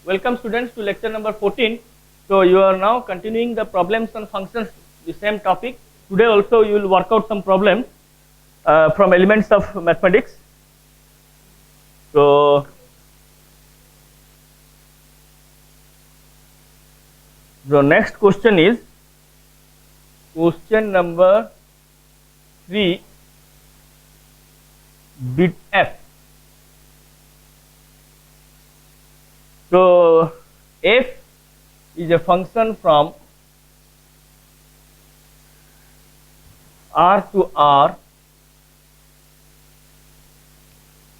Welcome students to lecture number 14. So you are now continuing the problems on functions, the same topic. Today also you will work out some problems from elements of mathematics. So the next question is question number 3, bit f. So f is a function from R to R.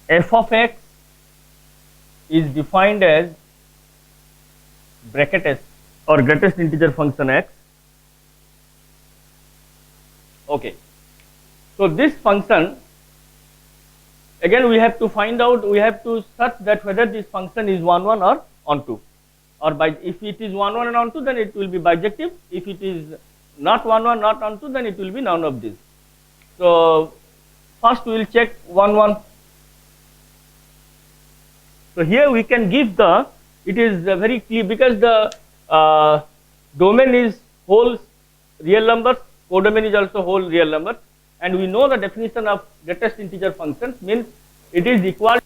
F of x is defined as bracket s or greatest integer function x. Okay. So this function, again we have to find out, we have to search that whether this function is 1 1 or onto, or by, if it is 1 1 and onto, then it will be bijective. If it is not 1 1 not onto, then it will be none of this. So first we will check 1 1. So here we can give the, it is very clear because the domain is whole real numbers, codomain is also whole real numbers, and we know the definition of greatest integer functions means it is equal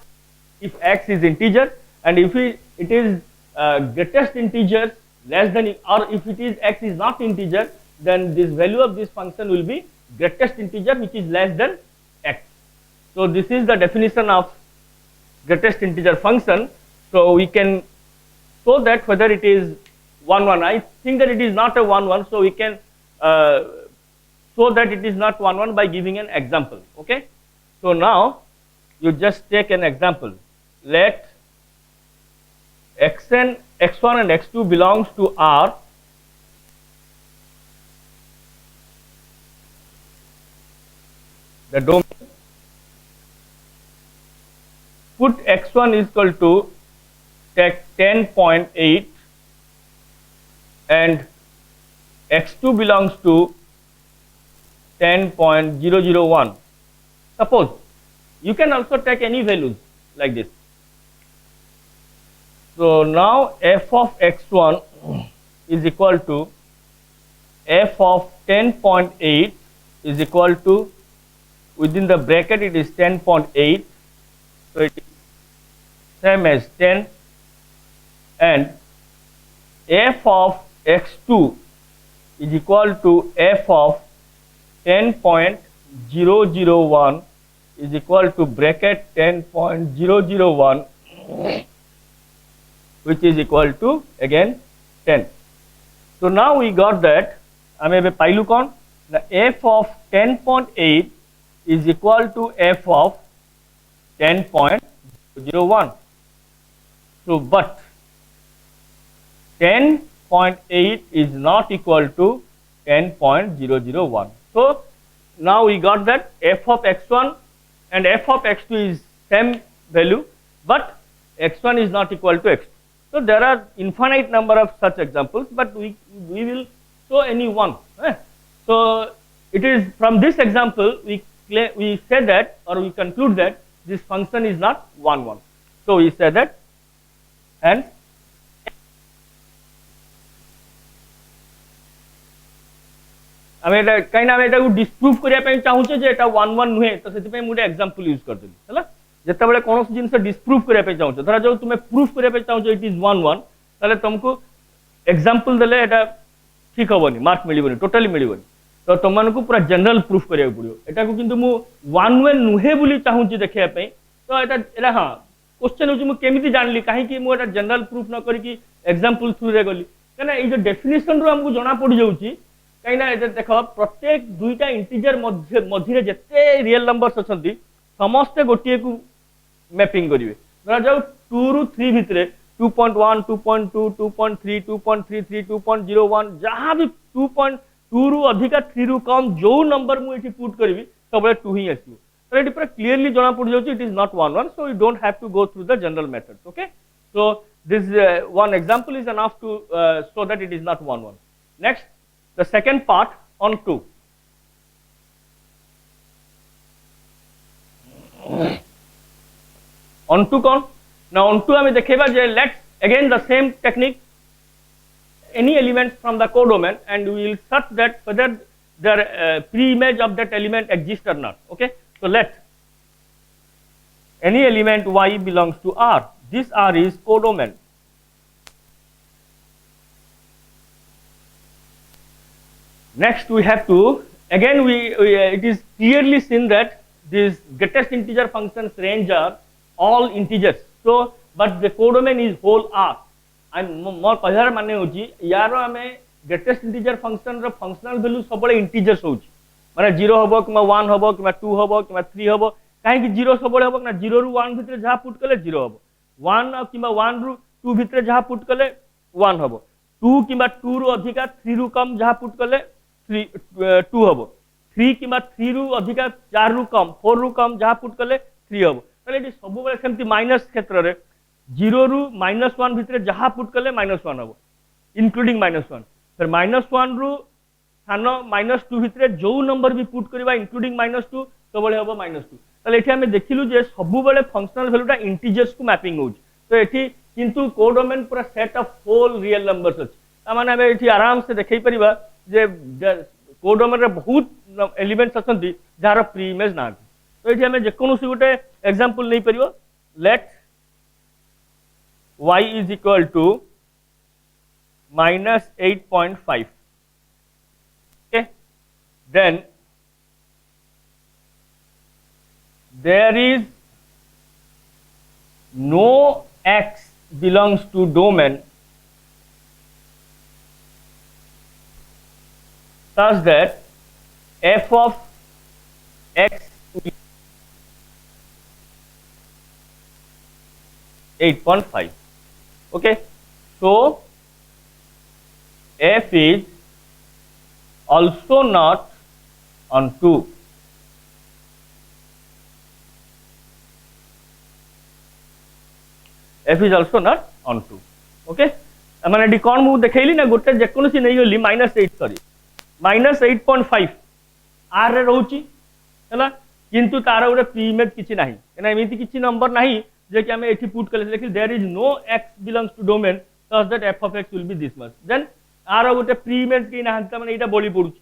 if x is integer, and if it is greatest integer less than, or if it is x is not integer, then this value of this function will be greatest integer which is less than x. So this is the definition of greatest integer function. So we can show that whether it is 1 1. I think that it is not a 1 1, so we can show that it is not 1 1 by giving an example. Okay. So now you just take an example. Let x1 and x2 belongs to R. The domain, put x1 is equal to take 10.8 and x2 belongs to 10.001. Suppose you can also take any values like this. So now f of x1 is equal to f of 10.8 is equal to, within the bracket it is 10.8, so it is same as 10, and f of x2 is equal to f of 10.001 is equal to bracket 10.001, which is equal to again 10. So now we got that ame ebe pailu kon, the f of 10.8 is equal to f of 10.01. So but 10.8 is not equal to 10.001. So now we got that f of x1 and f of x2 is same value, but x1 is not equal to x2. So there are infinite number of such examples, but we will show any one. So it is from this example we say that, or we conclude that this function is not 1 1. So we say that, and आम एटा कहीं ना एटा को disprove करिया पे चाहूचे जे एटा 1 1 नुहे, तो सेति पे मुडे एग्जांपल यूज कर देली हला. जते बेले कोनोस जिंस डिस्प्रूव करिया पे चाहूचे, धरा जो तुमे प्रूफ करिया पे चाहूचे इट इज 1 1, ताले तुमको एग्जांपल देले एटा ठीक होबनी, मार्क मिलिबनी, टोटली मिलिबनी. तो तुम मानकु पूरा जनरल प्रूफ करिया पड़ियो. एटा को किंतु मु 1 1 नुहे बोली चाहूचे देखिया पे, तो एटा हां क्वेश्चन होची मु केमिति जानली काहे कि मु एटा जनरल प्रूफ न करी कि एग्जांपल थ्रू रे गली, कना ए जो डेफिनेशन रो हमकु जणा पड़ी जाउची. कहीं ना देख प्रत्येक दुईटा इंटीजर मध्य जिते रियल नंबर्स अच्छा समस्ते गोटे को मैपिंग करेंगे. धरा जाऊ 2 रु 3 भितर 2.1 2.2 2.3 2.33 2.01 जहाँ भी 2.2 रु अधिका 3 रु कम जो नंबर मुझे पुट करी सब 2 ही आसो. तो ये पूरा क्लीयरली जना पड़ जाए it is not 1 1, so you don't have to go through the general methods. Okay, so this one example is enough to show that it is not 1 1. Next, the second part on 2. On 2 कौन ना on 2 हमें देखेबा जे let's again the same technique, any element from the codomain, and we will search that whether the pre-image of that element exists or not. Okay, so let any element y belongs to R. This R is codomain. Next we have to, again it is clearly seen that these greatest integer functions range are all integers. So but the codomain is whole R. And more कहर माने होची यारो हमें greatest integer function रो functional value सब बड़े integers होची माने 0 हबो कि 1 हबो कि 2 हबो कि 3 हबो काहे कि 0 सब बड़े हबो ना 0 रु 1 भितर जहा पुट कले 0 हबो 1 कि 1 रु 2 भितर जहा पुट कले 1 हबो 2 कि 2 रु अधिका 3 रु कम जहा पुट कले 2 हबो 3 कि 3 रु अधिका 4 रु कम 4 रु कम जहा पुट कले 3 हबो तले एटी सब बड़े सेमती माइनस क्षेत्र रे 0 रु -1 भितर जहा पुट कले -1 हबो इंक्लूडिंग -1 फिर -1 रु स्थान -2 भितर जो नंबर भी पुट करबा इंक्लूडिंग -2 तो बळे हबो -2 तले एठी हमें देखिलु जे सब बळे फंक्शनल वैल्यूटा इंटीजर्स को मैपिंग होउछ तो एठी किंतु कोडोमेन पूरा set of whole real numbers अछि ता माने हमें एठी आराम से देखै परिबा जे कोडोमेन रे बहुत एलिमेंट्स अछंती जार प्री इमेज ना तो एठी हमें जे कोनोसी गोटे एग्जांपल नै परिबो late y is equal to -8.5. Okay, then there is no x belongs to domain such that f of x is 8.5. Okay, so f is also not on 2. F is also not on 2. Okay, माने D कोन मु देखैली ना गोटे जेकोनसी नै गली -8 sorry -8.5 r रे रहउची हला किंतु तार गोटे प्री इमेज किछि नाही एना एमिति किछि नंबर नाही जे कि हमें एठी पुट करले देखिल there is no x belongs to domain such that f of x will be this much then आर गोटे प्री इमेज कि नाहंता माने एटा बोली पडुची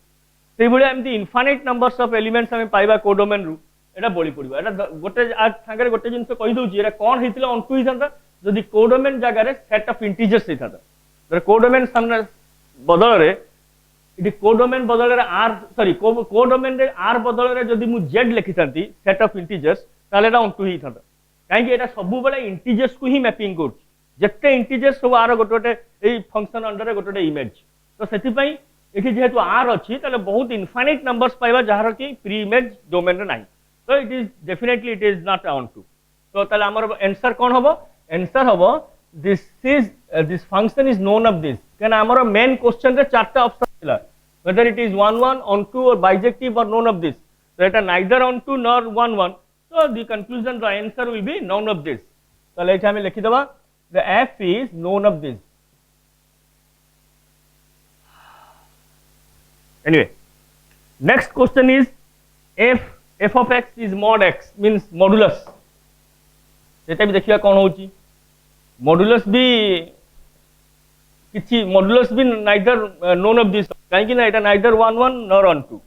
सेहि भले एमती इनफाइनाइट नंबर्स ऑफ एलिमेंट्स हमें पाइबा कोडोमेन रु एटा बोली पडिबा एटा गोटे आज सांगरे गोटे जिंस कहि दउची एटा कोन हेतिला ऑन टू हिथंता जदि कोडोमेन जगह रे सेट ऑफ इंटीजर्स हिथंता तर कोडोमेन सामने बदल रे इटी कोडोमेन बदल रे r सॉरी कोडोमेन रे r बदल रे जदि मु z लिखिथंती सेट ऑफ इंटीजर्स ताले एटा ऑन टू हिथंता काहे कि एटा सब बेले इंटीजर्स को ही मैपिंग कर जत्ते इंटीजर्स सब आर गोटे गोटे ए फंक्शन अंडर रे गोटे गोटे इमेज तो सेति पई एठी जेहेतु आर अछि ताले बहुत इनफाइनाइट नंबर्स पाइबा जहार कि प्री इमेज डोमेन रे नाही तो it is definitely it is not onto तो ताले हमर आंसर कोन हबो आंसर हबो this function is none of this केन हमर मेन क्वेश्चन रे चारटा ऑप्शन थिला whether it is 1 1 on 2 or bijective or none of this so it is neither on 2 nor 1 1 so the conclusion the answer will be none of this so let hame likhi deba the f is none of this anyway next question is f of x is mod x means modulus eta bi देखिया कोन होची modulus भी किछि modulus भी neither none of this काहे कि ना eta neither 1 1 nor on 2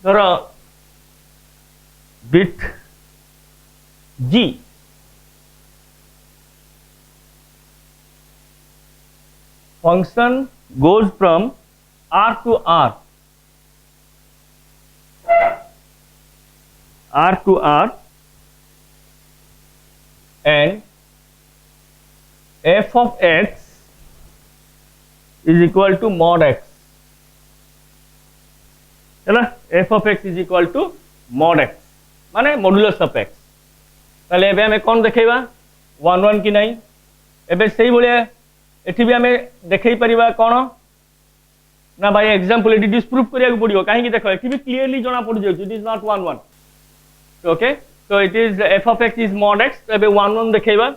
धर bit g function goes from r to r and f of x is equal to mod x है ना f of x is equal to mod x माने modulus of x ताले एबे हमें कोन देखैबा 1 1 कि नहीं एबे सही भलिया एठी भी हमें देखै परिबा कोन ना भाई एग्जांपल एटी डिस्प्रूव करिया पड़ियो काहे कि देखो एठी भी क्लियरली जणा पड़ जाय it is not 1 1 okay so it is f of x is mod x. तो 1 1 देखेबा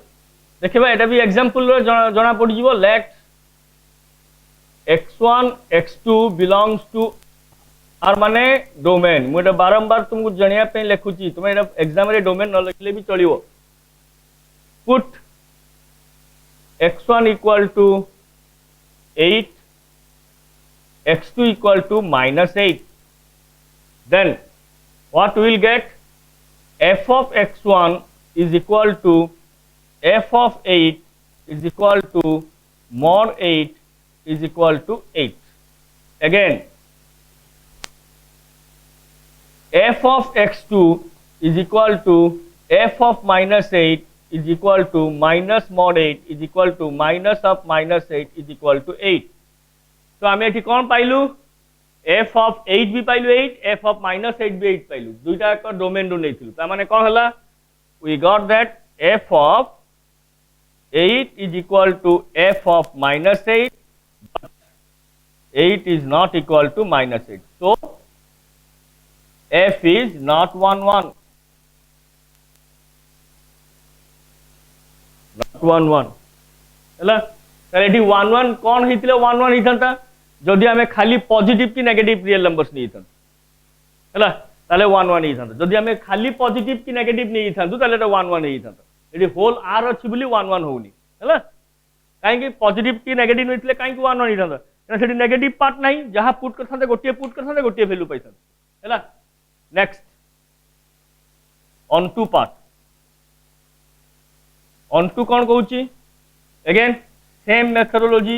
देखिबा एटा भी एग्जांपल रो जना पड़ जीवो let x1 x2 belongs to R माने डोमेन मुझे बारंबार तुमको जणिया पे लिखुची तुम एटा एग्जाम रे डोमेन न लिखले भी चलिवो put x1 equal to 8 x2 equal to -8 then what we will get f of x1 is equal to f of 8 is equal to mod 8 is equal to 8. Again, f of x2 is equal to f of -8 is equal to minus mod 8 is equal to minus of -8 is equal to 8. So आम ये कौन पाइलु f of 8 भी पाइलु 8 f of -8 भी 8 पाइलु दुईटा का domain रो नहीं ता माने कौन हला we got that f of 8 is equal to f of -8 but 8 is not equal to -8. So f is not 1 1 not 1 1 हला ताले एठी 1 1 कौन हितले 1 1 हितंता जदि हमें खाली पॉजिटिव की नेगेटिव रियल नंबर्स नहीं हितंता हला ताले 1 1 हितंता जदि हमें खाली पॉजिटिव की नेगेटिव नहीं हितंतु ताले एटा 1 1 हितंता एठी होल आर अछि बोली 1 1 होउनी हला काहे कि पॉजिटिव की नेगेटिव हितले काहे कि 1 1 हितंता कारण सेठी नेगेटिव पार्ट नाही जहां पुट करथांते गोटिए पुट करथांते गोटिए वैल्यू पाइथांते हला next on to part on to कौन कहूची again same methodology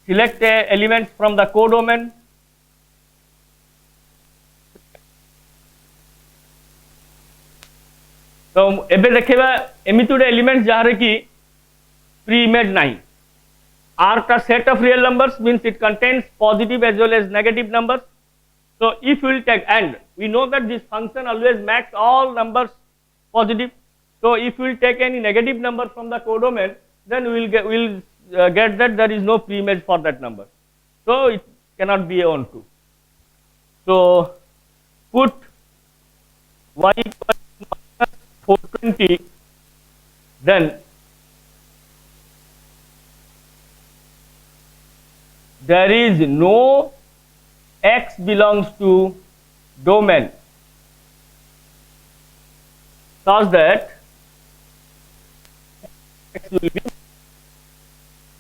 select elements from the codomain तो एबे देखिबा एमिति गोटे एलिमेंट जहारे की प्री इमेज नहीं R का set of real numbers means it contains positive as well as negative numbers. So if we will take, and we know that this function always makes all numbers positive. So if we will take any negative number from the codomain, then we will get that there is no pre-image for that number. So it cannot be onto. So put y equal to minus 420, then there is no x belongs to domain such that x will be,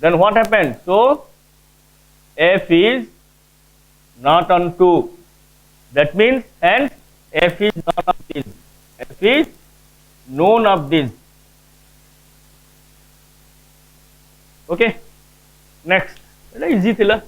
then what happens? So f is not on 2, that means hence f is not of this, f is known of this. Okay, next easy thila.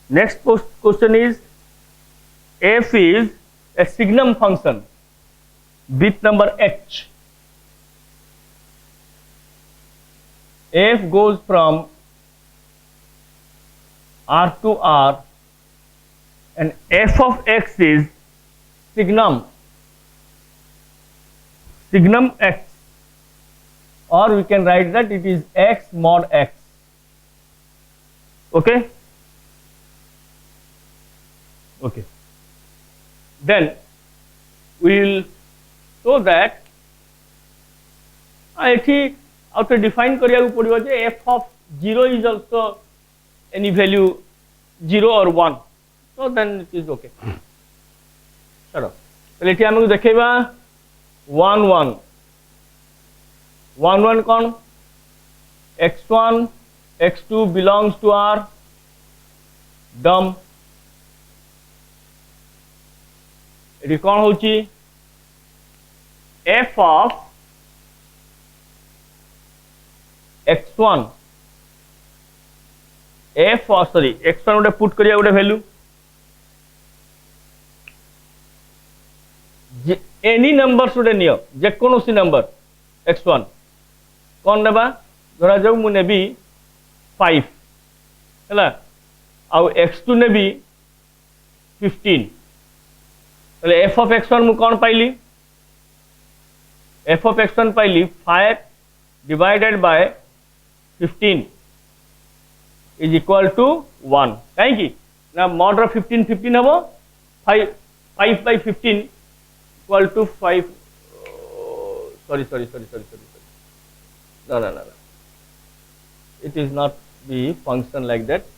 Next question is f is a signum function with number h. F goes from R to R and f of x is signum x, or we can write that it is x mod x. Okay. Okay, then we will show that एठी out define करिया को पड़िबो जे f of 0 is also any value 0 or 1, so then it is okay. चलो पहले एठी हमको देखेबा 1 1 1 1 कौन x1 x2 belongs to R डम एटी कौन होची f of x1 F sorry x1 गोटे पुट करिया गोटे वैल्यू एनी नंबर गोटे नियो जेकोसी नंबर x1 कौन नेबा धरा जाऊ मु नेबी 5 हैला आउ x2 नेबी 15 तले f ऑफ x1 मु कौन पाइली f ऑफ x1 पाइली 5 divided by 15 is equal to 1 कहीं ना मॉड 15 15 हम 5 by 15 equal to 5 sorry no it is not the function like that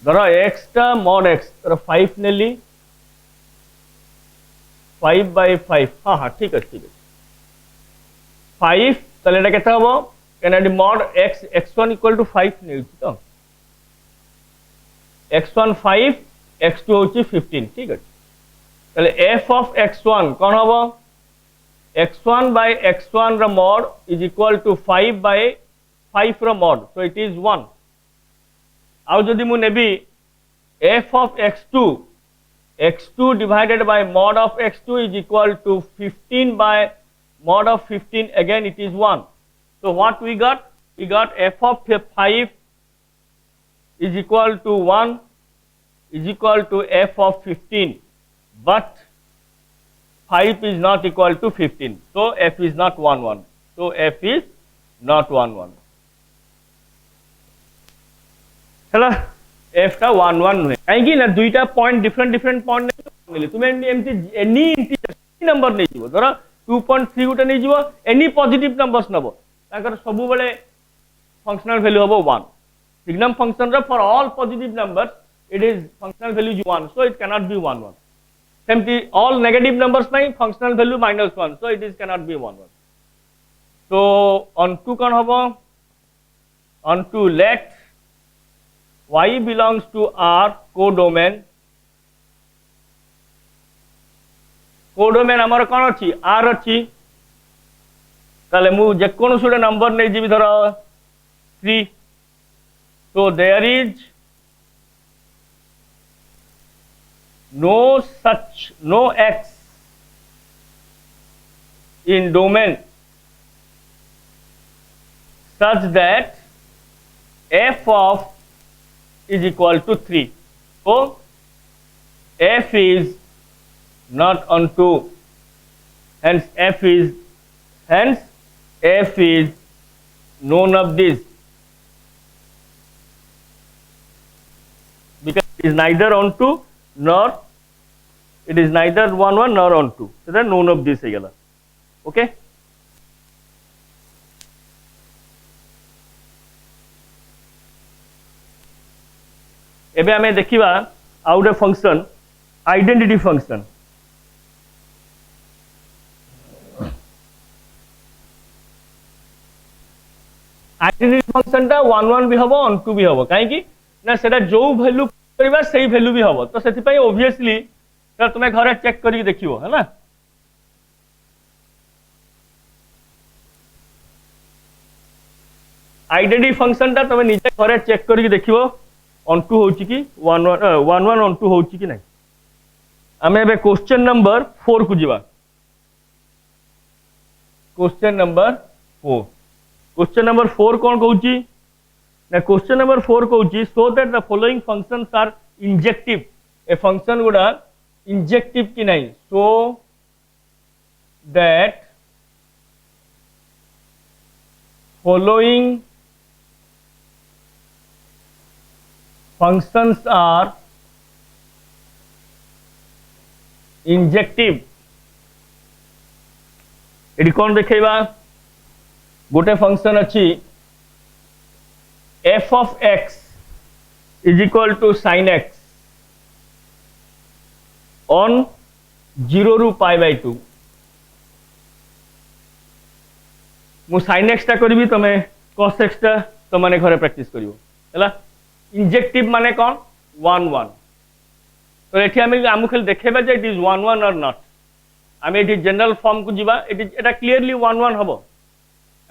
धर x टा mod x तर 5 नेली 5 by 5 हाँ हाँ ठीक है 5 तले एटा केता हबो कैना mod x x1 equal to 5 नै तो x1 5 x2 होची 15 ठीक है तले f of x1 कौन हबो x1 by x1 रा mod is equal to 5 by 5 रा mod so it is 1 आउ जदि मु नेबी f of x2 divided by mod of x2 is equal to 15 by mod of 15 again it is 1 so what we got f of 5 is equal to 1 is equal to f of 15 but 5 is not equal to 15 so f is not 1 1 so f is not 1 1 हैला f टा 1 1 नुहे काहेकि ना दुईटा point different point नेली तुमे एमती any integer number नै जीवो धर 2.3 गुटे नै जीवो एनी पॉजिटिव नंबर्स नबो ताकर सब बेले फंक्शनल वैल्यू हबो 1 सिग्नम फंक्शन रा for all positive numbers it is functional value is 1 so it cannot be 1 1 सेमती ऑल नेगेटिव नंबर्स पई functional value -1 so it is cannot be 1 1 so on to कौन हबो on to let y belongs to R codomain हमर कौन अच्छी R अच्छी ताले मु जे कोनो सुडे नंबर नै जीवी धर 3 so there is no x in domain such that f of is equal to 3 so f is not on 2 hence f is none of this because it is neither on 2 nor it is neither 1 1 nor on 2 so that none of this है गला okay एबे हमें देखिबा out function identity function identity function टा 1 1 भी हबो on 2 भी हबो काहे कि ना सेटा जो वैल्यू करबा सेही वैल्यू भी हबो तो सेति पई ऑब्वियसली सर तुमे घरे चेक करी देखिबो है ना आइडेंटिटी फंक्शन टा तुमे निजे घरे चेक करी देखिबो on 2 होची कि 1 1 on 2 होची कि नहीं हमें बे क्वेश्चन नंबर 4 को जीवा क्वेश्चन नंबर 4 कौन कहूची ना क्वेश्चन नंबर 4 कहूची so that the following functions are injective ए फंक्शन गुडा इंजेक्टिव कि नहीं so that following functions are injective एडी कौन देखेबा गोटे फंक्शन अच्छी f of x is equal to sin x on 0 ru pi by 2 मु sin x टा करबी तमे cos x टा तो माने घरे प्रैक्टिस करिवो हैला इंजेक्टिव माने कौन 1 1 तो एठी आम खाली देखेबा जे इट इज 1 1 और नॉट आम एठी जनरल फॉर्म को जीवा एटा क्लियरली 1 1 हबो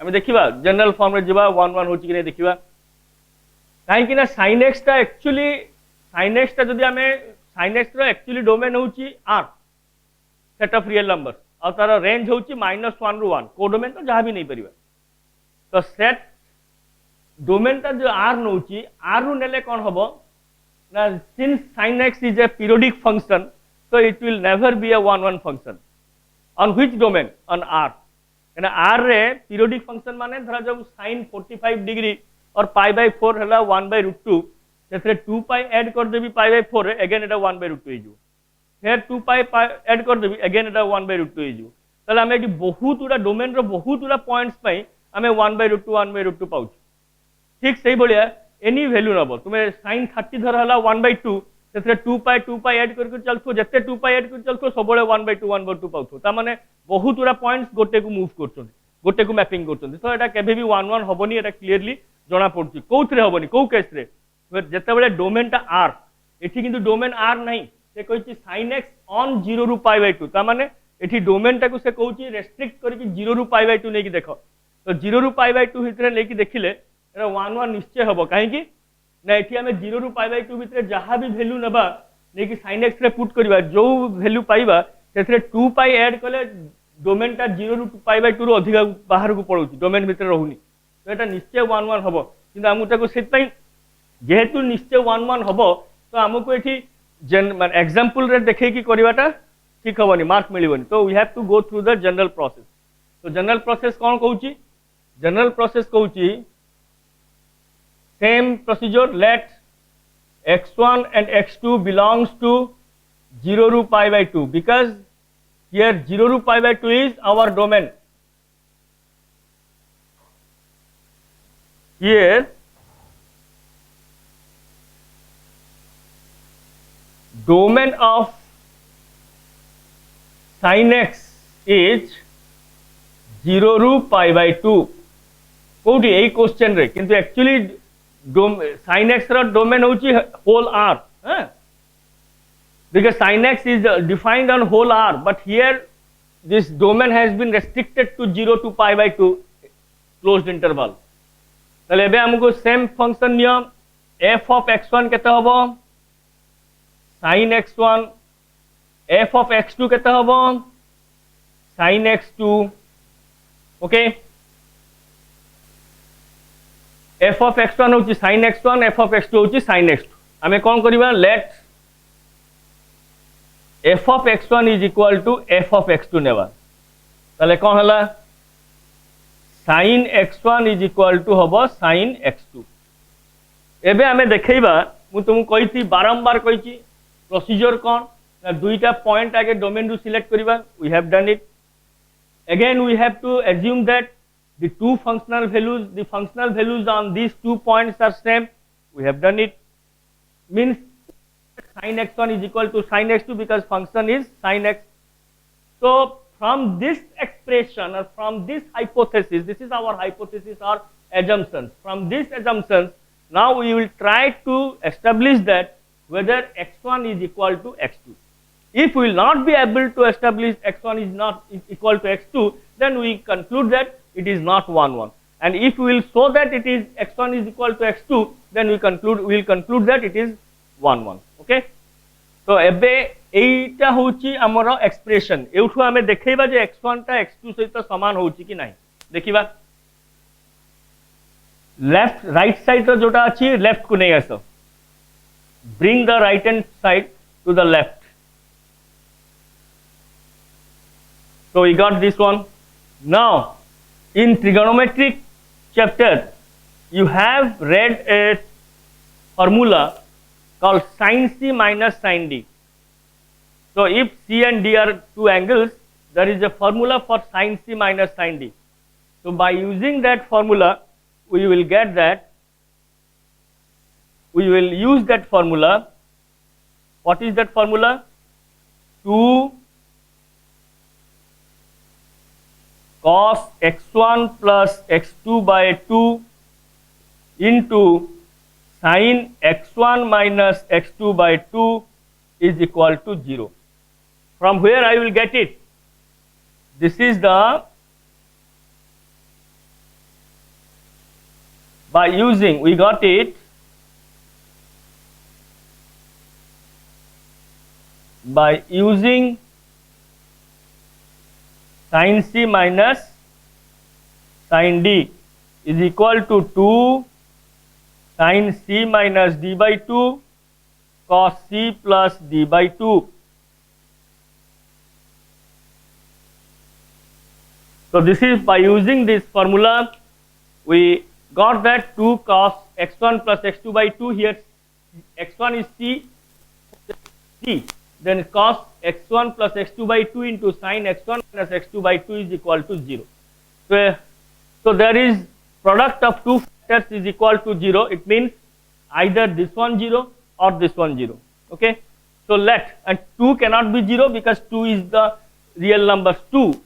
आम देखिबा जनरल फॉर्म रे जीवा 1 1 होची कि नै देखिबा कहीं ना sin x टा एक्चुअली sin x टा जदि आमे sin x रो एक्चुअली डोमेन होची r set of real number और तार रेंज होची -1 रु 1 को डोमेन तो जहां भी नहीं परिबा तो सेट डोमेन टा जो r नउची r रु नेले कोन हबो ना since sin x is a periodic function so it will never be a 1 1 function on which domain on r एना r रे पीरियोडिक फंक्शन माने धरा जब sin 45 डिग्री और पाई बाय 4 हला 1/√2 सेथरे 2 पाई ऐड कर देबी पाई बाय 4 रे अगेन एटा 1/√2 हिजु फिर 2 पाई ऐड कर देबी अगेन एटा 1/√2 हिजु तले हमें एटी बहुत उडा डोमेन रो बहुत उडा पॉइंट्स पई हमें 1/√2 पाउछ ठीक सही बोलिया एनी वैल्यू नबो तुमे sin 30 धर हला 1/2 सेथरे 2 पाई ऐड कर चलथो जते 2 पाई ऐड कर चलथो सबले 1/2 पाउथो ता माने बहुत उडा पॉइंट्स गोटे को मूव करछन गोटे को मैपिंग करछन तो एटा केबे भी 1 1 हबोनी एटा क्लियरली जणा पड़छि कोउथरे हबोनी को केस रे जते बेले डोमेन टा r एठी किंतु डोमेन r नहीं से कहछि sin x on 0 रु π/2 ता माने एठी डोमेन टा को से कहछि रेस्ट्रिक्ट करिकि 0 रु π/2 नेकी देखो तो 0 रु π/2 हितरे लेकी देखिले एटा 1 1 निश्चय हबो काहे कि ना एठी हमें 0 रु π/2 भितरे जहां भी वैल्यू नबा नेकी sin x रे पुट करबा जो वैल्यू पाइबा सेथरे 2 पाई ऐड कले डोमेन टा 0 रु π/2 रु अधिक बाहर को पळौछि डोमेन भितरे रहउनी तो एटा निश्चय 1 1 हबो किंतु हमु ताको सेत पई जेहेतु निश्चय 1 1 हबो तो हमको एठी एग्जांपल रे देखै कि करबाटा ठीक हबनी मार्क मिलिबनी तो we have to go through the general process तो जनरल प्रोसेस कोन कहउछि जनरल प्रोसेस कहउछि same procedure let x1 and x2 belongs to 0 ru π/2 because here 0 ru π/2 is our domain here domain of sin x is 0 ru π/2 कोठी एई question रे किंतु actually sin x रा domain होची whole r because sin x is defined on whole r but here this domain has been restricted to 0 to π/2 closed interval तले एबे हमको same function नियम f of x1 केते हबो sin x1 f of x2 केते हबो sin x2 okay f of x1 होची sin x1 f of x2 होची sin x2 हमें कौन करिबा late f of x1 is equal to f of x2 नेबा तले कौन हला sin x1 is equal to हबो sin x2 एबे हमें देखैबा मु तुम कहिथि बारंबार कहिछि प्रोसीजर कोन ना दुईटा पॉइंट आगे डोमेन रु सिलेक्ट करिबा we have done it again we have to assume that the two functional values on these 2 points are same we have done it means sin x1 is equal to sin x2 because function is sin x so from this expression or from this hypothesis this is our hypothesis or assumptions from this assumptions now we will try to establish that whether x1 is equal to x2 if we will not be able to establish x1 is not equal to x2 then we conclude that it is not 1 1 and if we will show that it is x1 is equal to x2 then we will conclude that it is 1 1 okay तो एबे एटा होची हमरो expression एउठु हमें देखैबा जे x1 टा x2 सहित समान होची कि नाही देखिबा लेफ्ट राइट साइड रो जोटा अछि लेफ्ट को नै आसो bring the right hand side to the left so we got this one now in trigonometric chapter you have read a formula called sin c minus sin d so if c and d are two angles there is a formula for sin c minus sin d so by using that formula we will get that we will use that formula what is that formula 2 cos x1 plus x2 by 2 into sin x1 minus x2 by 2 is equal to 0. From where I will get it? This is the by using we got it by using sin c minus sin d is equal to 2 sin c minus d by 2 cos c plus d by 2. So this is by using this formula we got that 2 cos x1 plus x2 by 2. Here x1 is c, then cos x1 plus x2 by 2 into sin x1 minus x2 by 2 is equal to 0. So there is product of two factors is equal to 0. It means either this one 0 or this one 0. Okay. So and 2 cannot be 0 because 2 is the real numbers 2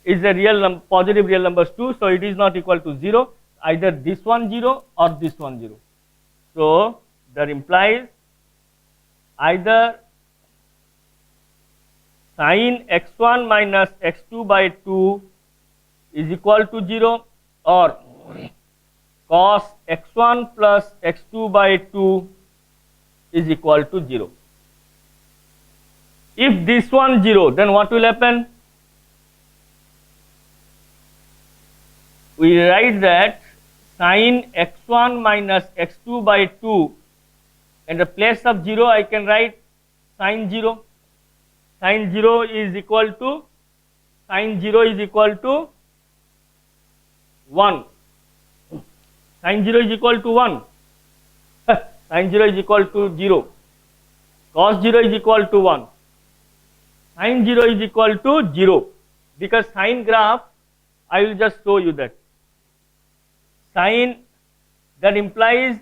is a real positive real numbers 2. So it is not equal to 0. Either this one 0 or this one 0. So that implies either sin x1 minus x2 by 2 is equal to 0 or cos x1 plus x2 by 2 is equal to 0. If this one 0, then what will happen? We write that sin x1 minus x2 by 2, in the place of 0 I can write sin 0. Sin 0 is equal to 1. Sin 0 is equal to 1. Sin 0 is equal to 0. Cos 0 is equal to 1. Sin 0 is equal to 0. Because sine graph, I will just show you that. Sine, that implies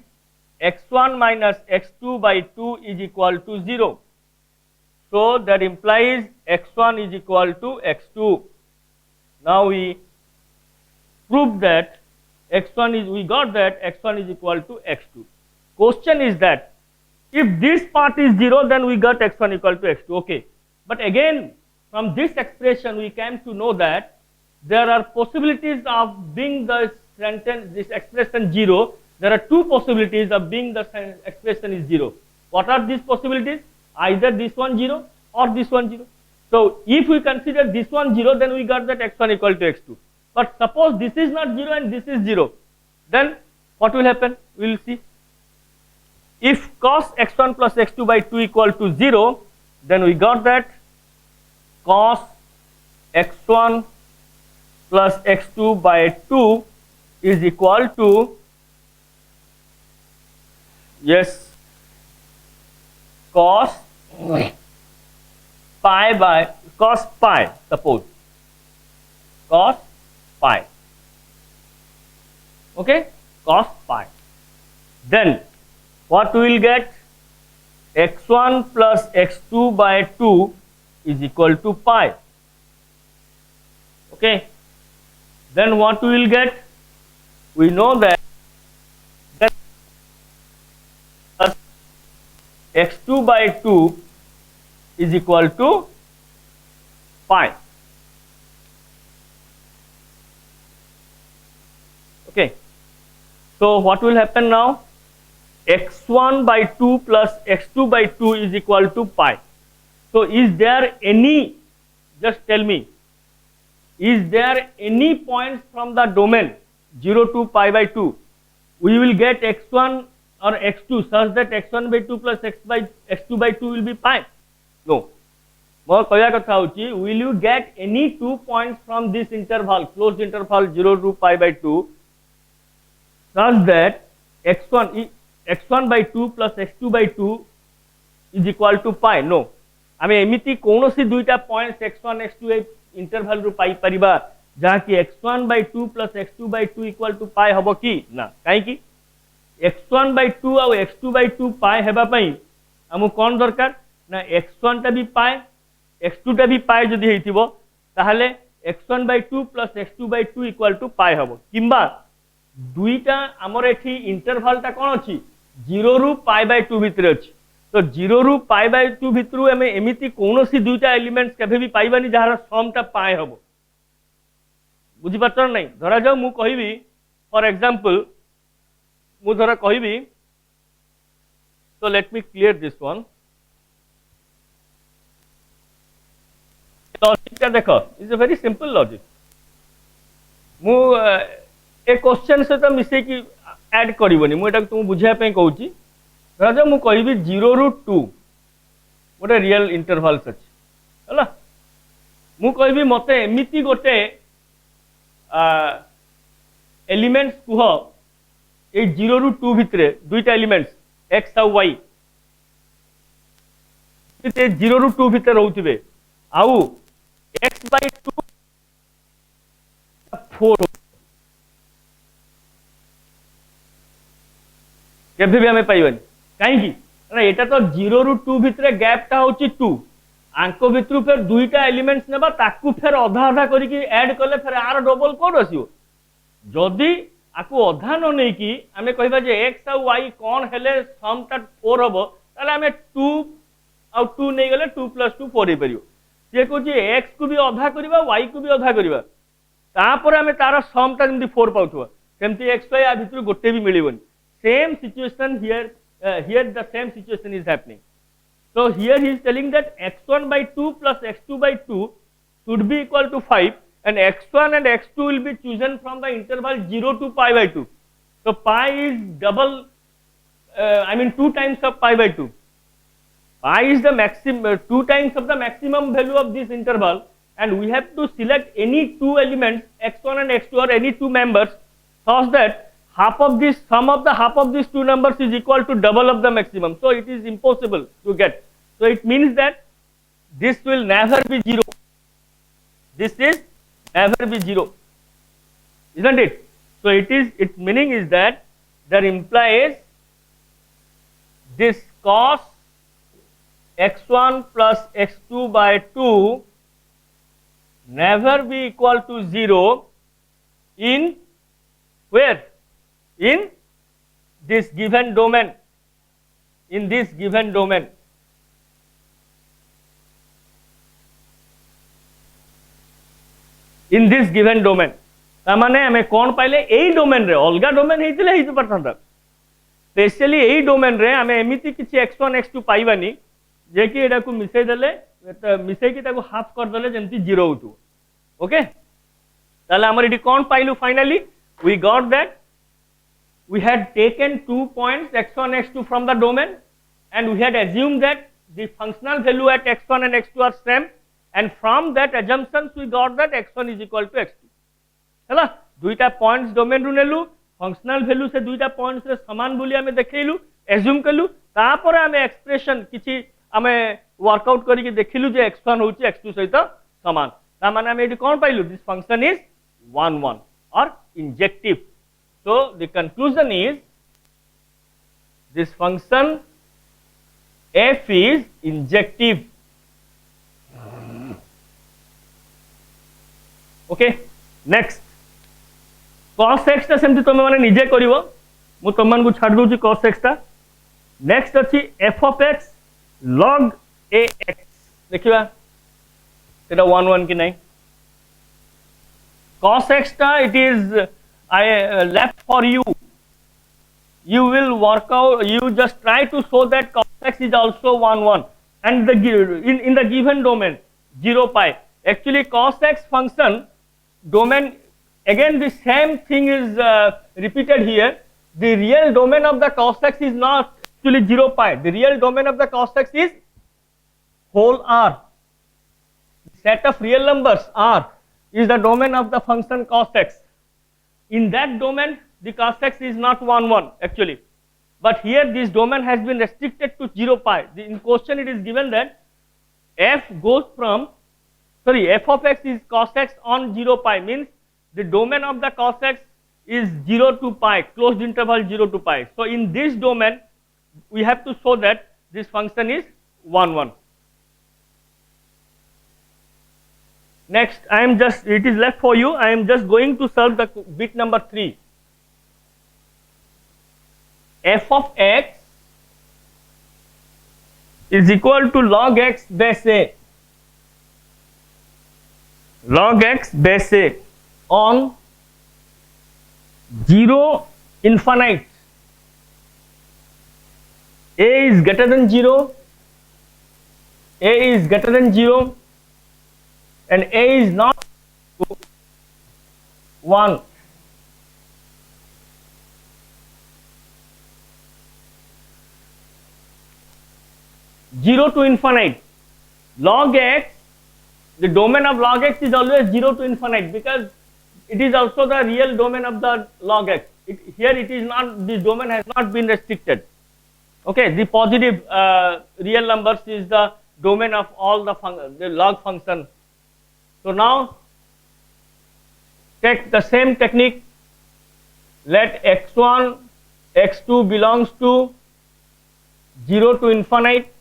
x1 minus x2 by 2 is equal to 0. So that implies x1 is equal to x2. Now we prove that we got that x1 is equal to x2. Question is that if this part is 0, then we got x1 equal to x2. Okay. But again, from this expression we came to know that there are possibilities of being the sentence, this expression 0. There are two possibilities of being the expression is 0. What are these possibilities? Either this one 0 or this one 0. So if we consider this one 0, then we got that x1 equal to x2. But suppose this is not 0 and this is 0, then what will happen? We will see. If cos x1 plus x2 by 2 equal to 0, then we got that cos x1 plus x2 by 2 is equal to, yes, cos pi, suppose cos pi. Okay, cos pi. Then what we will get? x1 plus x2 by 2 is equal to pi. Okay. Then what we will get? We know that x2 by 2 is equal to pi. Okay. So what will happen now? x1 by 2 plus x2 by 2 is equal to pi. So is there any, just tell me, is there any points from the domain 0 to pi by 2 we will get x1 or x2 such that x1 by 2 plus x2 by 2 will be pi? No. More कहया कथा होची, will you get any 2 points from this interval, closed interval 0 to pi by 2 such that x1 by 2 plus x2 by 2 is equal to pi? No. आमे एमिति कोनोसी दुईटा points x1 x2 interval रु पाई परिबा जहा कि x1 by 2 plus x2 by 2 equal to pi हबो कि ना? काई कि x1 by 2 और x2 by 2 pi हेबा पई हमु कोन दरकार ना x1 टा भी पाए x2 टा भी पाए जदी हेतिबो ताहले x1 by 2 plus x2 by 2 equal to pi हबो किंबा दुईटा हमर एठी इंटरवल टा कोन अछि 0 रु pi by 2 भितरे अछि. तो 0 रु pi by 2 भितरु हमें एमिति कोनोसी दुईटा एलिमेंट्स केबे भी पाइबानी जहार सम टा पाए हबो. बुझी पाछन नै? धरा जाऊ मु कहिबी फॉर एग्जांपल मु धरा कहिबी, so let me clear this one. Logic टा देखो is a very simple logic मु ए क्वेश्चन से तो मिसे की ऐड करबनी मु एटा तुम बुझिया पे कहूची राजा मु कहबी 0 ରୁ 2 गोटे रियल इंटरवल्स अछि हला मु कहबी मते एमिति गोटे एलिमेंट्स कुह ए 0 ରୁ 2 भितरे दुईटा एलिमेंट्स x और y ते 0 ରୁ 2 भितर रहउथिबे आउ x/2 4 केबे भी हमें पाइबनी कहीं ना एटा तो 0 ରୁ 2 भितरे गैप टा होची 2 आंको भितरु फिर दुईटा एलिमेंट्स नेबा ताकू फिर अधा अधा करी की ऐड कले फिर आर डबल कोड आसीबो जदी आकु अधा न नै की हमें कहबा जे x और y कोन हेले सम टा 4 हबो ताले हमें 2 और 2 नै गले 2 + 2 4 हे परियो से को जे x को भी अधा करबा y को भी अधा करबा तापर हमें तार सम टा जंदी 4 पाउथबा सेमती x y आ भितरु गोटे भी मिलिबोनी same situation here here the same situation is happening so here he is telling that x1/2 plus x2/2 should be equal to 5 and x1 and x2 will be chosen from the interval 0 to pi/2 so pi is double I mean 2 times of pi/2 pi is the maximum 2 times of the maximum value of this interval and we have to select any two elements x1 and x2 or any two members such that half of this sum of the half of these two numbers is equal to double of the maximum so it is impossible to get so it means that this will never be 0 this is never be 0 isn't it so it is its meaning is that that implies this cos x1 plus x2 by 2 never be equal to 0 in where in this given domain in this given domain in this given domain ता माने हमें कौन पाइले एई domain रे अलगा domain हेतिले हेति परथांता specially एई domain रे हमें एमिति किछि x1 x2 पाइबानी जे कि एडा को मिसै देले मिसै कि ताको हाफ कर देले जेंति 0 होतु ओके ताले हमर इडी कौन पाइलु finally we got that we had taken 2 points x1 x2 from the domain and we had assumed that the functional value at x1 and x2 are same and from that assumptions we got that x1 is equal to x2 हैला दुईटा points domain रु नेलु functional value से दुईटा points रे समान बोली हमें देखैलु assume कलु तापर हमें एक्सप्रेशन किछि हमें वर्कआउट करी के देखिलु जे x1 होची x2 सहित समान ता माने हमें एडी कोन पाइलु this function is 1 1 or injective so the conclusion is this function f is injective okay next cos x ता सेमति तुम माने निजे करिवो मु तुमन को छाड़ दूची cos x ता नेक्स्ट अछि f of x log ax देखिबा सेटा 1 1 कि नहीं cos x ता it is I left for you you will work out you just try to show that cos x is also 1 1 and the in the given domain 0 pi actually cos x function domain again the same thing is repeated here the real domain of the cos x is not actually 0 pi the real domain of the cos x is whole r set of real numbers r is the domain of the function cos x in that domain the cos x is not 1 1 actually but here this domain has been restricted to 0 pi in question it is given that f goes from f of x is cos x on 0 pi means the domain of the cos x is 0 to pi closed interval 0 to pi so in this domain we have to show that this function is 1 1 next I am just it is left for you I am just going to solve the bit number 3 f of x is equal to log x base a log x base a on 0 infinite a is greater than 0 a is greater than 0 and a is not 1, zero to infinite, log x, the domain of log x is always 0 to infinite because it is also the real domain of the log x. Here it is not, this domain has not been restricted. Okay, the positive real numbers is the domain of all the log function. So now take the same technique, let x1, x2 belongs to 0 to infinite,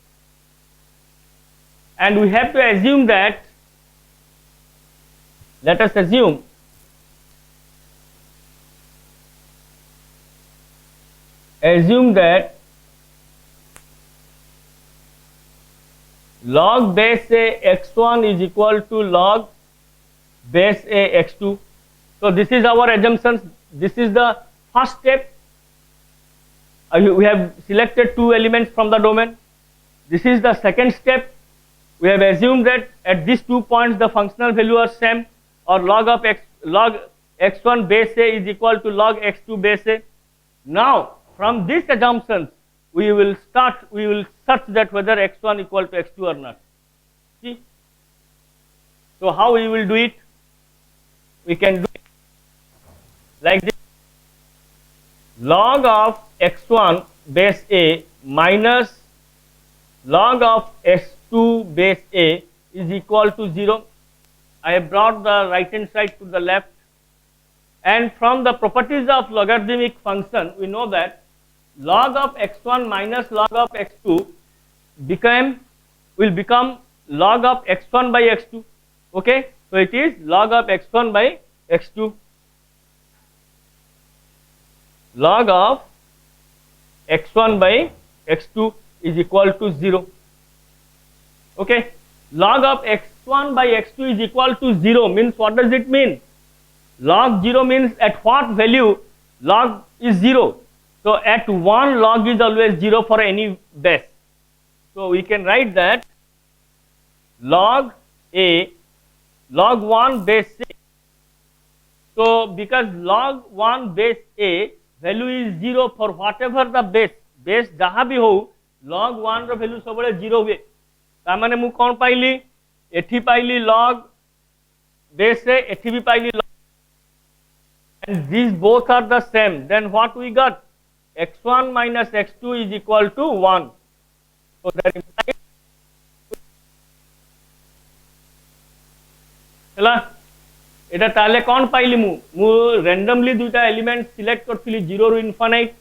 and we have to assume that, let us assume that log base a x1 is equal to log base a x2. So this is our assumptions. This is the first step. We have selected two elements from the domain. This is the second step. We have assumed that at these 2 points the functional value are same, or log x1 base a is equal to log x2 base a. Now from these assumptions we will search that whether x1 equal to x2 or not. See, so how we will do it? We can do it like this: log of x1 base a minus log of x2 base a is equal to 0. I have brought the right hand side to the left, and from the properties of logarithmic function we know that log of x1 minus log of x2 will become log of x1 by x2. Okay, so it is log of x1 by x2. Log of x1 by x2 is equal to 0. Okay, log of x1 by x2 is equal to 0 means, what does it mean? Log 0 means at what value log is 0. So at 1 log is always 0 for any base. So we can write that log 1 base a. So because log 1 base a value is 0 for whatever the base जहाँ भी हो, log 1 रो value सब बड़े 0 हुए, तामने मु कौन पाइली, एठी पाइली log base a, एठी भी पाइली log, and these both are the same. Then what we got? x1 minus x2 is equal to 1. So that implies चला एटा ताले कौन पाइली मु randomly दुईटा element select करथिली 0 ରୁ infinite,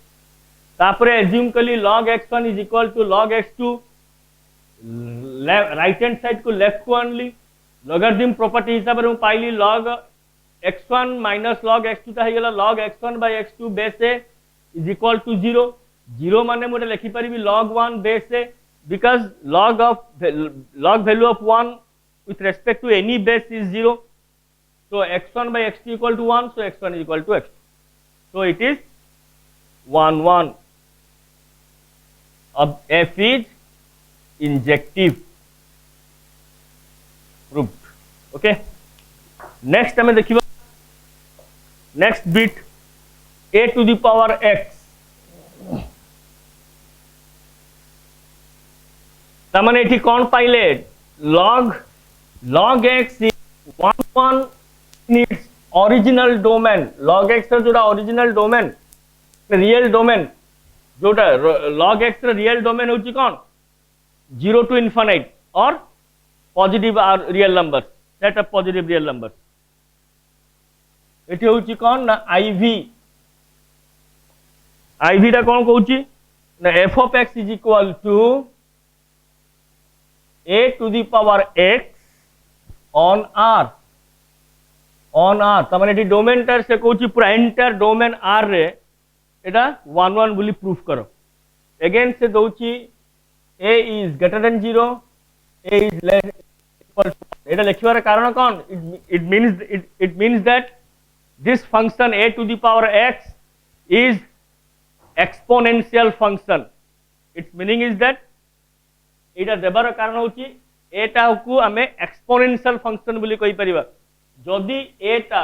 तापरे assume कली log x1 is equal to log x2, right hand side को left को आणली, logarithm property हिसाब रे मु पाइली log x1 minus log x2 ता हेगला log x1 by x2 base a is equal to 0. 0 माने मोटे लिखि परिबी log 1 base a, because log value of 1 with respect to any base is 0. So x1 by x2 equal to 1, so x1 is equal to x2. So it is 1 1. Of f is injective, proved. Okay, next हमें देखिए next bit a to the power x, तमने एठी कौन पाइले log x is 1 1 in its original domain. log x ର जोड़ा original domain, real domain जोड़ा log x ର real domain होची कौन, 0 to infinite or positive or real numbers, set of positive real numbers. एठी होची कौन ना iv टा कौन कहूची ना f of x is equal to a to the power x on r तमने एठी डोमेन टार से कहूची पूरा एंटायर डोमेन r रे एटा 1 1 बोली प्रूफ करो. अगेन से दउची a is greater than 0, a is less equal to 1. एटा लिखिबार कारण कोन, it means that this function a to the power x is exponential function. Its meaning is that एटा देबार कारण होची एटा को आमे exponential function बोली कहि परिबा जदि एटा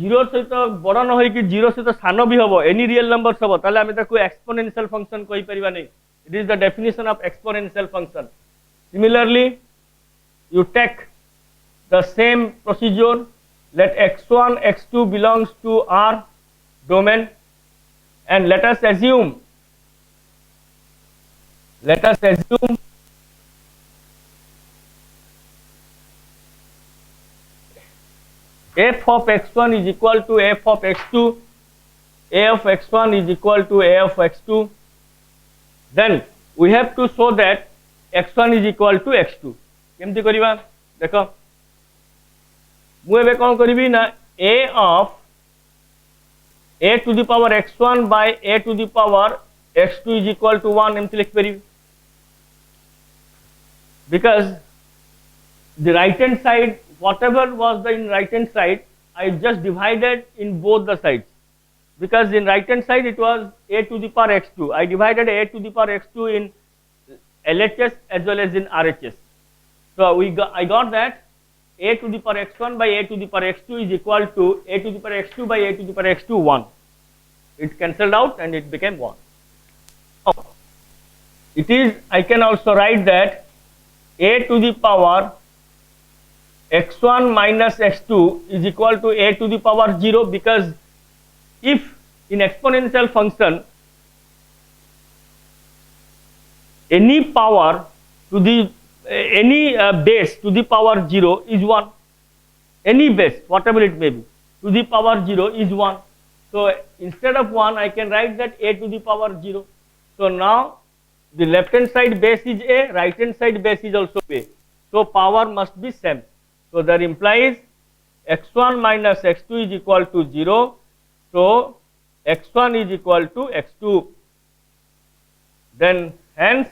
0 सहित बड़ न होई कि 0 सहित सान भी हबो एनी रियल नंबर्स हबो ताले आमे ताको एक्सपोनेंशियल फंक्शन कहि परिबा नै it is the definition of exponential function similarly you take the same procedure, let x1 x2 belongs to R domain and let us assume f of x1 is equal to f of x2, a of x1 is equal to a of x2, then we have to show that x1 is equal to x2. केमती करिबा देखो मु एबे कोन करिबी ना a of a to the power x1 by a to the power x2 is equal to 1 एमती लिख परिबी because the right hand side whatever was the in right hand side I just divided in both the sides because in right hand side it was a to the power x2 I divided a to the power x2 in LHS as well as in RHS. So I got that a to the power x1 by a to the power x2 is equal to a to the power x2 by a to the power x2 1. It cancelled out and it became 1. Now, it is I can also write that a to the power x1 minus x2 is equal to a to the power 0 because if in exponential function any power to the any base to the power 0 is 1 any base whatever it may be to the power 0 is 1 so instead of 1 I can write that a to the power 0 so now the left hand side base is a right hand side base is also a so power must be same so that implies x1 minus x2 is equal to 0 so x1 is equal to x2 then hence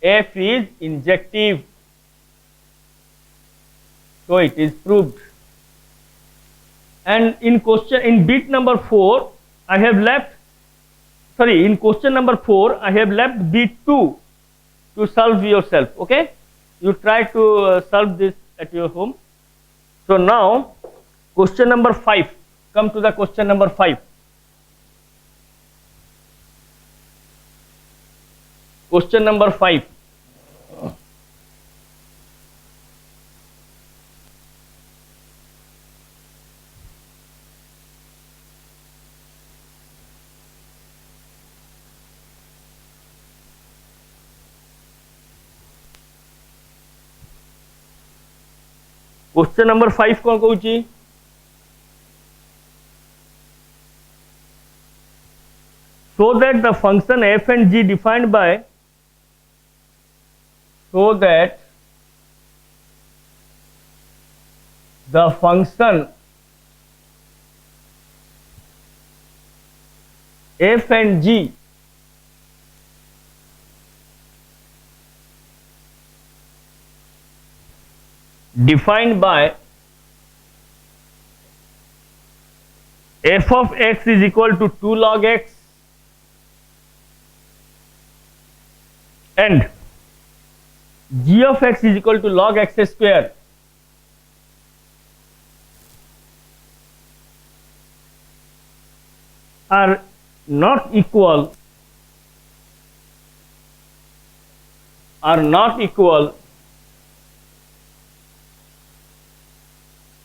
f is injective so it is proved and in bit number 4 I have left in question number 4 I have left bit 2 to solve yourself okay you try to solve this at your home so now question number 5 come to the question number 5 question number 5 question number 5 कौन कहूची so that the function f and g defined by so that the function f and g defined by f of x is equal to 2 log x and g of x is equal to log x square are not equal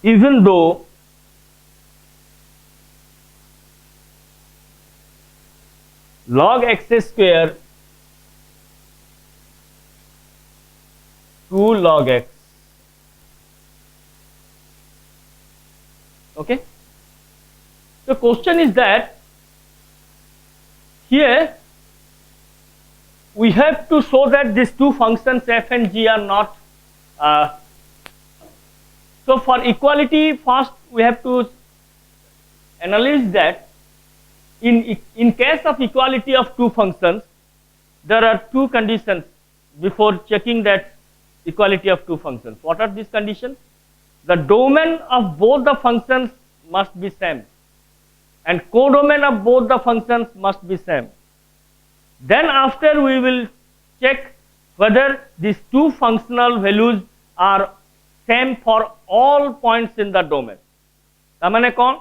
even though log x square 2 log x okay the question is that here we have to show that these two functions f and g are not so for equality first we have to analyze that in case of equality of two functions there are two conditions before checking that equality of two functions. What are these conditions? The domain of both the functions must be same and codomain of both the functions must be same. Then after we will check whether these two functional values are same for all points in the domain. तामाने कौन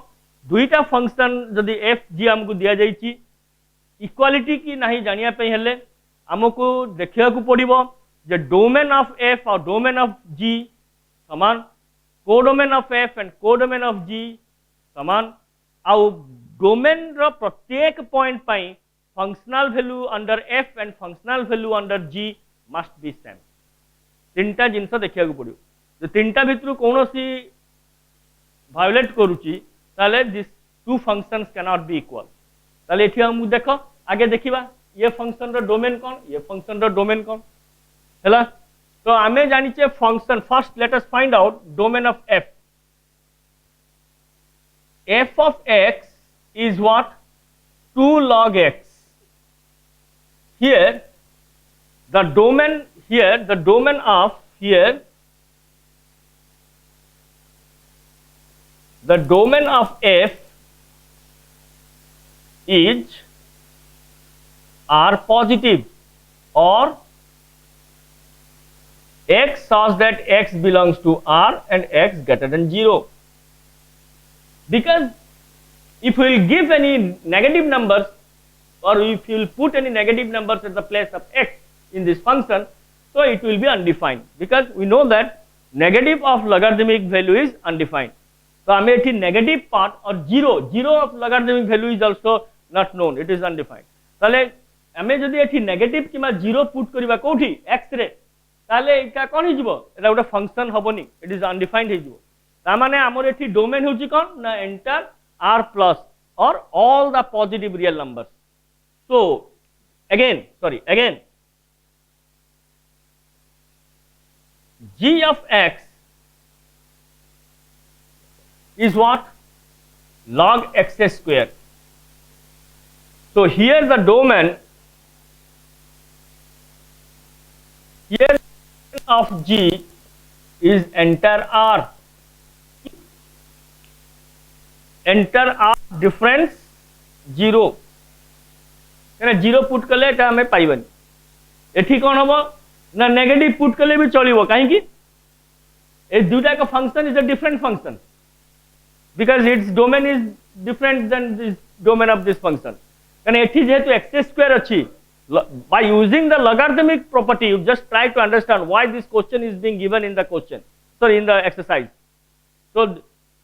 दुईटा function जदि F G आमको दिया जाइए equality की नहीं जानिया पे हेले आमको देखिया को पड़िबो जे डोमेन ऑफ एफ और डोमेन ऑफ जी समान, codomain of F and codomain of G समान, आउ डोमेन रो प्रत्येक पॉइंट पाई functional value under F and functional value under G must be same. तीनटा जिनस देखिया को पड़िबो जे तीनटा भितर कोनोसी वायोलेट करूची ताले this two functions cannot be equal. ताले एठी हम देखो आगे देखिबा ये फंक्शन रो डोमेन कौन, ये फंक्शन रो डोमेन कौन हैला। तो आमे जानिचे function first let us find out domain of F. F of X is what 2 log x। Here the domain of here the domain of f is r positive or x such that x belongs to r and x greater than 0. Because if we will give any negative numbers or if you will put any negative numbers at the place of x in this function, so it will be undefined because we know that negative of logarithmic value is undefined. So I made negative part or zero of logarithmic value is also not known, it is undefined. ताले हमें जदि एठी negative keema zero put करिबा कोठी x रे ताले इका कोन हि जिवो एटा गोटे फंक्शन हबोनी, इट इज अनडिफाइंड हि जिवो। ता माने हमर एठी डोमेन होची कोन ना enter r plus or all the positive real numbers. So again g of x is what? Log x square. So here the domain here of g is enter r. Enter r difference 0 कहना 0 put कले एटा हमें पाइबन। एठी कोन हबो ना negative put कले भी चलिबो काहे कि ए दुटा का function is a different function because its domain is different than this domain of this function. कहना एठी जेहेतु x square अछि by using the logarithmic property you just try to understand why this question is being given in the question, sorry, in the exercise. So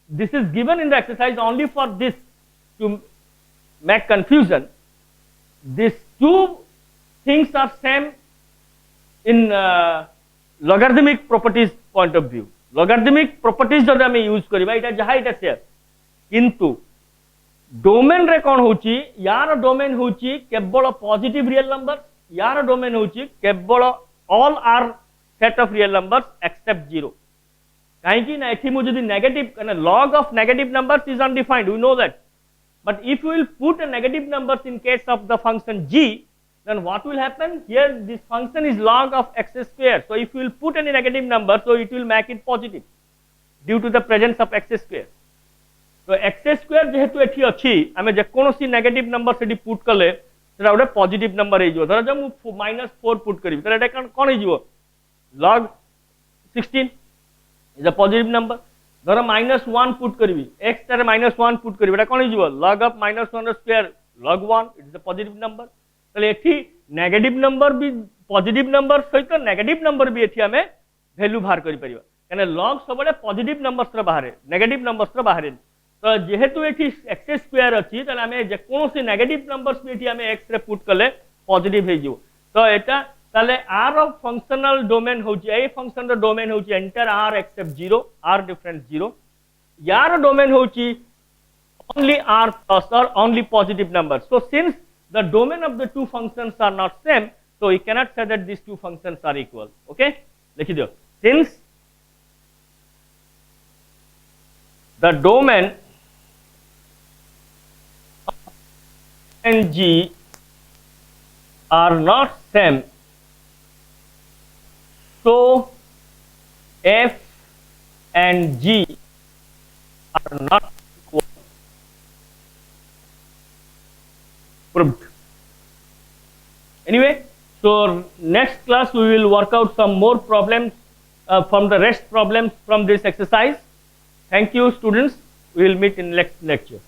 this is given in the exercise only for this to make confusion. These two things are same in logarithmic properties point of view. Logarithmic properties जब हमें use करिबा इटा जहा इटा share किंतु domain रे कोन होची यार डोमेन होची केवल पॉजिटिव रियल नंबर, यार डोमेन होची केवल all R set of real numbers except 0। कहीं ना एठी मुझे negative log of negative numbers is undefined, we know that, but if you will put a negative numbers in case of the function g, then what will happen here? This function is log of x square, so if you will put any negative number, so it will make it positive due to the presence of x square. So x square जेहेतु एठी अछि हमें जे कोनोसी negative number सेठी put कले सेटा गोटे positive number हे जिवो। धर जे मु -4 पुट करिवि त एटा कोन हे जिवो log 16 is a positive number. धर -1 पुट करिवि x तारे -1 पुट करिवि एटा कोन हे जिवो log of -1 square log 1, it is a positive number. तले एठी नेगेटिव नंबर भी पॉजिटिव नंबर सहित नेगेटिव नंबर भी एठी हमें वैल्यू बाहर करि परिबा कने log सबले पॉजिटिव नंबर्स रे बाहर नेगेटिव नंबर्स रे बाहर। तो जेहेतु एठी x स्क्वायर अछि तले हमें जे कोनोसी नेगेटिव नंबर्स भी एठी हमें x रे पुट कले पॉजिटिव हे जिवो। तो एटा तले r ऑफ फंक्शनल डोमेन होची ए फंक्शन रो डोमेन होची entire r except 0 r difference 0, यार डोमेन होची only r plus or only positive numbers. So since the domain of the two functions are not same, so we cannot say that these two functions are equal. Okay, लिखि दियो since the domain and g are not same, so f and g are not equal. Proved. Anyway, So next class we will work out some more problems from the rest problems from this exercise. Thank you students. We will meet in next lecture.